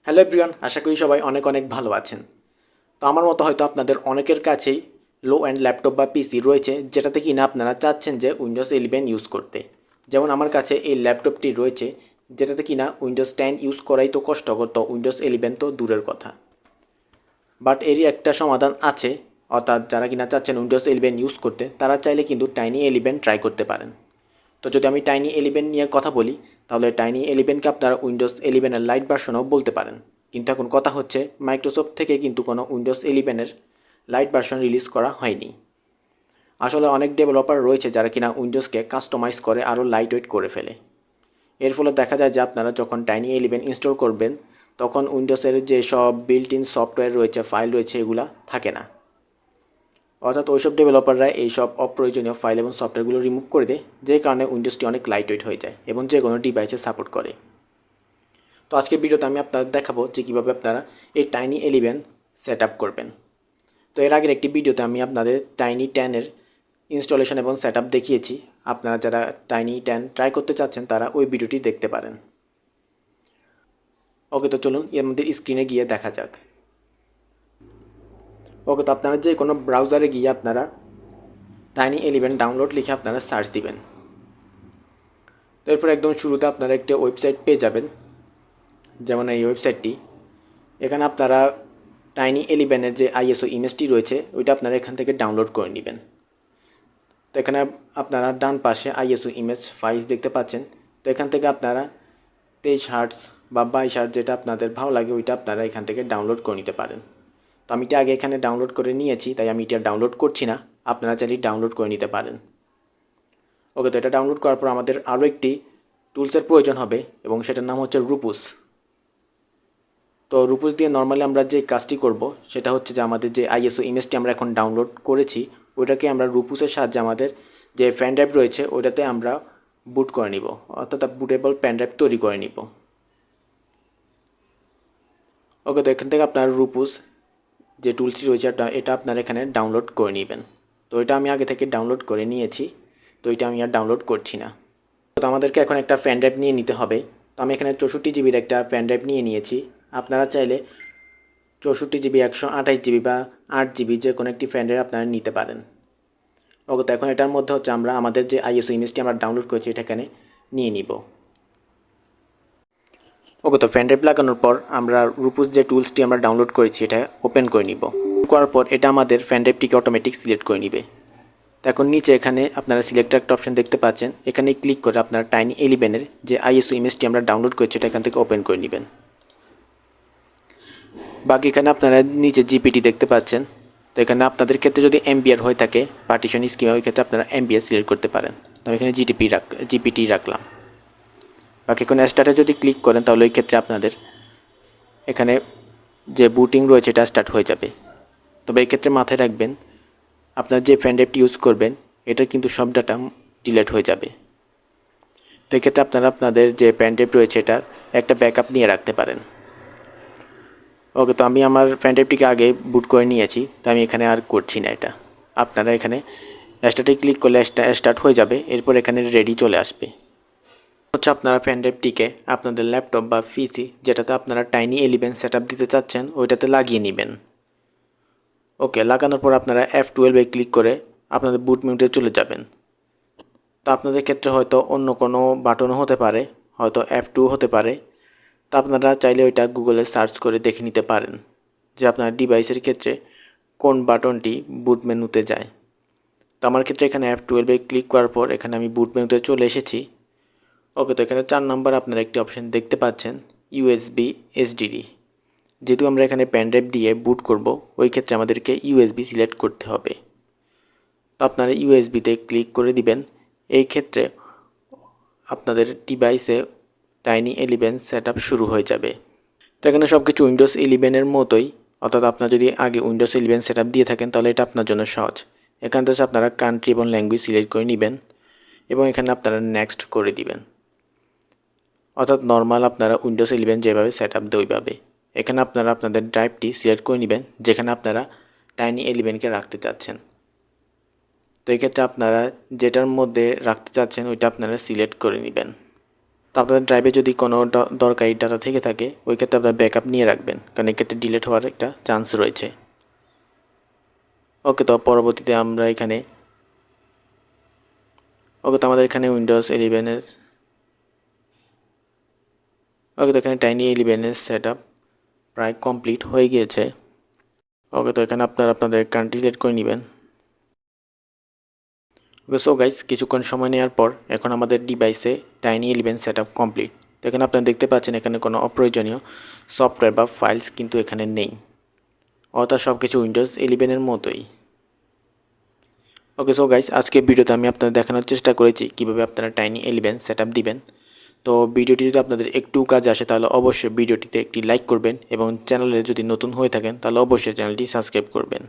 Hello everyone, আশা করি সবাই অনেক অনেক ভালো আছেন। তো আমার মতো হয়তো আপনাদের অনেকের কাছেই লো অ্যান্ড ল্যাপটপ বা পিসি রয়েছে, যেটাতে কিনা আপনারা চাচ্ছেন যে উইন্ডোজ 11 ইউজ করতে। যেমন আমার কাছে এই ল্যাপটপটি রয়েছে, যেটাতে কিনা উইন্ডোজ 10 ইউজ করাই তো কষ্টকর, তো উইন্ডোজ 11 তো দূরের কথা। বাট এরই একটা সমাধান আছে, অর্থাৎ যারা কিনা চাচ্ছেন উইন্ডোজ 11 ইউজ করতে, তারা চাইলে কিন্তু টাইনি 11 ট্রাই করতে পারেন। তো যদি আমি টাইনি 11 নিয়ে কথা বলি, তাহলে টাইনি 11কে আপনারা উইন্ডোজ 11-এর লাইট ভার্সনও বলতে পারেন। কিন্তু এখন কথা হচ্ছে, মাইক্রোসফট থেকে কিন্তু কোনো উইন্ডোজ 11-এর লাইট ভার্সন রিলিজ করা হয়নি। আসলে অনেক ডেভেলপার রয়েছে যারা কিনা উইন্ডোজকে কাস্টমাইজ করে আরও লাইট ওয়েট করে ফেলে। এর ফলে দেখা যায় যে আপনারা যখন টাইনি 11 ইনস্টল করবেন, তখন উইন্ডোজের যে সব বিল্ট ইন সফটওয়্যার রয়েছে, ফাইল রয়েছে, এগুলা থাকে না। অর্থাৎ ওইসব ডেভেলপাররা এইসব অপ্রয়োজনীয় ফাইল এবং সফটওয়্যারগুলো রিমুভ করে দেয়, যে কারণে উইন্ডোজটি অনেক লাইট ওয়েট হয়ে যায় এবং যে কোনো ডিভাইসে সাপোর্ট করে। তো আজকের ভিডিওতে আমি আপনাদের দেখাবো যে কীভাবে আপনারা এই টাইনি 11 সেট আপ করবেন। তো এর আগের একটি ভিডিওতে আমি আপনাদের টাইনি 10-এর ইনস্টলেশন এবং সেট আপ দেখিয়েছি। আপনারা যারা টাইনি 10 ট্রাই করতে চাচ্ছেন তারা ওই ভিডিওটি দেখতে পারেন। ওকে, তো চলুন এর মধ্যে স্ক্রিনে গিয়ে দেখা যাক। ওকে, তো আপনারা যে কোনো ব্রাউজারে গিয়ে আপনারা টাইনি 11 ডাউনলোড লিখে আপনারা সার্চ দিবেন। তো এরপর একদম শুরুতে আপনারা একটা ওয়েবসাইট পেয়ে যাবেন, যেমন এই ওয়েবসাইটটি। এখানে আপনারা টাইনি 11-এর যে আইএসও ইমেজটি রয়েছে, ওইটা আপনারা এখান থেকে ডাউনলোড করে নেবেন। তো এখানে আপনারা ডান পাশে আইএসও ইমেজ ফাইলস দেখতে পাচ্ছেন। তো এখান থেকে আপনারা 23 হার্টস বা 22 হার্টস, যেটা আপনাদের ভালো লাগে ওইটা আপনারা এখান থেকে ডাউনলোড করে নিতে পারেন। তো আমি এটা আগে এখানে ডাউনলোড করে নিয়েছি, তাই আমি এটা ডাউনলোড করছি না। আপনারা চাইলে ডাউনলোড করে নিতে পারেন। ওকে, তো এটা ডাউনলোড করার পর আমাদের আরও একটি টুলসের প্রয়োজন হবে এবং সেটার নাম হচ্ছে রুপুস। তো রুপুস দিয়ে নর্মালি আমরা যে কাজটি করব সেটা হচ্ছে যে আমাদের যে আইএসও ইমেজটি আমরা এখন ডাউনলোড করেছি, ওইটাকে আমরা রুপুসের সাহায্যে আমাদের যে পেন ড্রাইভ রয়েছে ওইটাতে আমরা বুট করে নিব, অর্থাৎ বুটেবল পেন ড্রাইভ তৈরি করে নিব। ওকে, তো এখান থেকে আপনার রুপুস যে টুলসটি রয়েছে এটা আপনার এখানে ডাউনলোড করে নেবেন। তো এটা আমি আগে থেকে ডাউনলোড করে নিয়েছি, তো এটা আমি আর ডাউনলোড করছি না। তো আমাদেরকে এখন একটা পেন ড্রাইভ নিয়ে নিতে হবে। তো আমি এখানে 64 জিবির একটা পেন ড্রাইভ নিয়ে নিয়েছি। আপনারা চাইলে 64 জিবি, 128 জিবি বা 8 জিবি যে কোনো একটি পেন ড্রাইভ আপনারা নিতে পারেন। ওকে, তো এখন এটার মধ্যে হচ্ছে আমরা আমাদের যে আইএসও ইমেজটি আমরা ডাউনলোড করেছি এটা এখানে নিয়ে নিব। ওকে, তো পেন ড্রাইভ লাগানোর পর আমরা রুপুস যে টুলসটি আমরা ডাউনলোড করেছি এটা ওপেন করে নিব। করার পর এটা আমাদের পেন ড্রাইভটিকে অটোমেটিক সিলেক্ট করে নিবে। তো এখন নিচে এখানে আপনারা সিলেক্টের একটা অপশন দেখতে পাচ্ছেন, এখানে ক্লিক করে আপনারা টাইনি 11-এর যে আইএসও ইমেজটি আমরা ডাউনলোড করেছি এটা এখান থেকে ওপেন করে নেবেন। বাকি এখানে আপনারা নিচে জিপিটি দেখতে পাচ্ছেন। তো এখানে আপনাদের ক্ষেত্রে যদি এমবিআর হয়ে থাকে পার্টিশন স্কিম, ওই ক্ষেত্রে আপনারা এমবিআর সিলেক্ট করতে পারেন। তো আমি এখানে জিপিটি রাখলাম। বাকি কোনো স্টার্টে যদি ক্লিক করেন তাহলে ওই ক্ষেত্রে আপনাদের এখানে যে বুটিং রয়েছে এটা স্টার্ট হয়ে যাবে। তবে এই ক্ষেত্রে মাথায় রাখবেন, আপনার যে পেন ড্রাইভটি ইউজ করবেন এটার কিন্তু সব ডাটা ডিলিট হয়ে যাবে। তো এক্ষেত্রে আপনারা আপনাদের যে পেন ড্রাইভ রয়েছে এটার একটা ব্যাকআপ নিয়ে রাখতে পারেন। ওকে, তো আমি আমার পেন ড্রাইভটিকে আগে বুট করে নিয়েছি, তো আমি এখানে আর করছি না এটা। আপনারা এখানে স্টার্টে ক্লিক করলে স্টার্ট হয়ে যাবে, এরপর এখানে রেডি চলে আসবে। হচ্ছে আপনারা পেন ড্রাইভটিকে আপনাদের ল্যাপটপ বা পিসি যেটাতে আপনারা টাইনি 11 সেট আপ দিতে চাচ্ছেন ওইটাতে লাগিয়ে নেবেন। ওকে, লাগানোর পর আপনারা F12-এ ক্লিক করে আপনাদের বুট মিউটে চলে যাবেন। তো আপনাদের ক্ষেত্রে হয়তো অন্য কোনো বাটনও হতে পারে, হয়তো F2 হতে পারে। তো আপনারা চাইলে ওইটা গুগলে সার্চ করে দেখে নিতে পারেন যে আপনার ডিভাইসের ক্ষেত্রে কোন বাটনটি বুট মেনুতে যায়। তো আমার ক্ষেত্রে এখানে F12-এ ক্লিক করার পর এখানে আমি বুট মেনুতে চলে এসেছি। ওকে, তো এখানে 4 নম্বর আপনারা একটি অপশন দেখতে পাচ্ছেন, ইউএসবি এসডিডি। যেহেতু আমরা এখানে পেন ড্রাইভ দিয়ে বুট করব, ওই ক্ষেত্রে আমাদেরকে ইউএসবি সিলেক্ট করতে হবে। তো আপনারা ইউএসবিতে ক্লিক করে দিবেন। এই ক্ষেত্রে আপনাদের ডিভাইসে টাইনি 11 সেট আপ শুরু হয়ে যাবে। তো এখানে সব কিছু উইন্ডোজ 11-এর মতোই, অর্থাৎ আপনার যদি আগে উইন্ডোজ 11 সেট আপ দিয়ে থাকেন তাহলে এটা আপনার জন্য সহজ। এখান থেকে আপনারা কান্ট্রি এবং ল্যাঙ্গুয়েজ সিলেক্ট করে নেবেন এবং এখানে আপনারা নেক্সট করে দিবেন। অর্থাৎ নর্মাল আপনারা উইন্ডোজ 11 যেভাবে সেট আপ দেয় ওইভাবে। এখানে আপনারা আপনাদের ড্রাইভটি সিলেক্ট করে নেবেন যেখানে আপনারা টাইনি 11-কে রাখতে চাচ্ছেন। তো এই ক্ষেত্রে আপনারা যেটার মধ্যে রাখতে চাচ্ছেন ওইটা আপনারা সিলেক্ট করে নেবেন। তো আপনাদের ড্রাইভে যদি কোনো দরকারি ডাটা থেকে থাকে ওই ক্ষেত্রে আপনার ব্যাকআপ নিয়ে রাখবেন, কারণ এক্ষেত্রে ডিলেট হওয়ার একটা চান্স রয়েছে। ওকে, তো পরবর্তীতে আমরা এখানে ওকে তো আমাদের এখানে উইন্ডোজ 11-এর ওকে তো এখানে টাইনি 11-এর সেট আপ প্রায় কমপ্লিট হয়ে গিয়েছে। ওকে, তো এখানে আপনারা আপনাদের কান্ট্রি সিলেক্ট করে নেবেন। ওকে, সো গাইস কিছুক্ষণ সময় নেওয়ার পর এখন আমাদের ডিভাইসে টাইনি 11 সেট আপ কমপ্লিট। তো এখানে আপনারা দেখতে পাচ্ছেন এখানে কোনো অপ্রয়োজনীয় সফটওয়্যার বা ফাইলস কিন্তু এখানে নেই, অর্থাৎ সব কিছু উইন্ডোজ 11-এর মতোই। ওকে, সো গাইস আজকে ভিডিওতে আমি আপনাদের দেখানোর চেষ্টা করেছি কীভাবে আপনারা টাইনি 11 সেট আপ দিবেন। তো ভিডিওটি যদি আপনাদের একটু কাজে আসে তাহলে অবশ্যই ভিডিওটিতে একটি লাইক করবেন এবং চ্যানেলে যদি নতুন হয়ে থাকেন তাহলে অবশ্যই চ্যানেলটি সাবস্ক্রাইব করবেন।